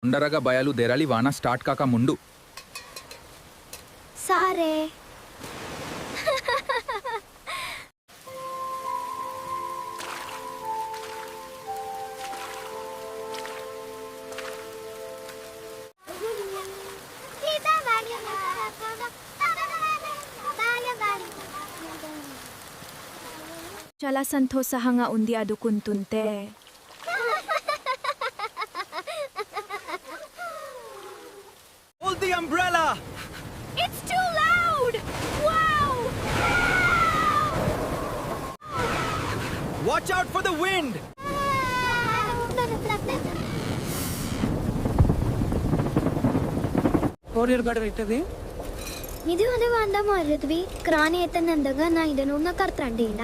ఉండరగా బయలు దేరాలి వాన స్టార్ట్ కాక ముందు. సారే చాలా సంతోషంగా ఉంది అదుకుంటుంటే. Hold the umbrella! It's too loud! Wow! Watch out for the wind! Courier ಗಾಡಿ ಇಟ್ಟದೆ ಇದು ಅದು ಅಂದ ಮಾರದ್ವಿ ಕ್ರಾನಿ ಎತ್ತನಂದಾಗ ನಾ ಇದನ್ನ ಕರ್ತಂಡಿಲ್ಲ